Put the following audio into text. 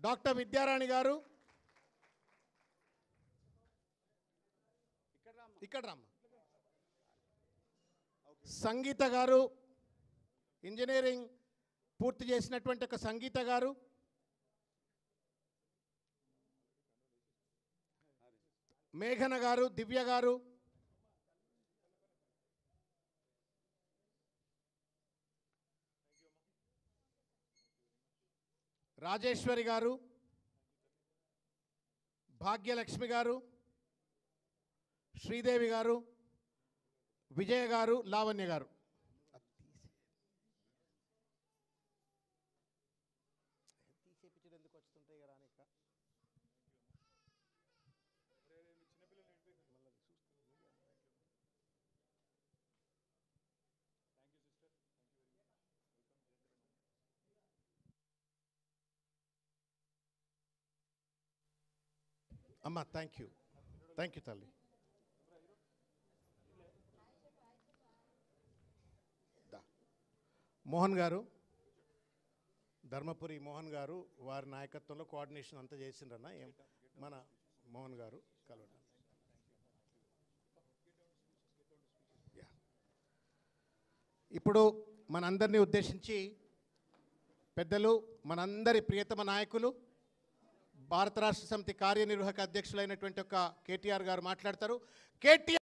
Doctor Vidyarani గారు ఇక్కడ రమ్మ. సంగీత గారు ఇంజనీరింగ్ పూర్తి చేసినటువంటి ఒక సంగీత గారు, మేఘన గారు, దివ్య గారు, రాజేశ్వరి గారు, భాగ్యలక్ష్మి గారు, శ్రీదేవి గారు, విజయ గారు, లావణ్య గారు. అమ్మా థ్యాంక్ యూ తల్లి. మోహన్ గారు, ధర్మపురి మోహన్ గారు, వారి నాయకత్వంలో కోఆర్డినేషన్ అంతా చేసిండ్రన్న. మన మోహన్ గారు కలవడం. ఇప్పుడు మనందరినీ ఉద్దేశించి పెద్దలు, మనందరి ప్రియతమ నాయకులు, భారత రాష్ట్ర సమితి కార్యనిర్వాహక అధ్యక్షులైనటువంటి ఒక కేటీఆర్ గారు మాట్లాడతారు. కేటీఆర్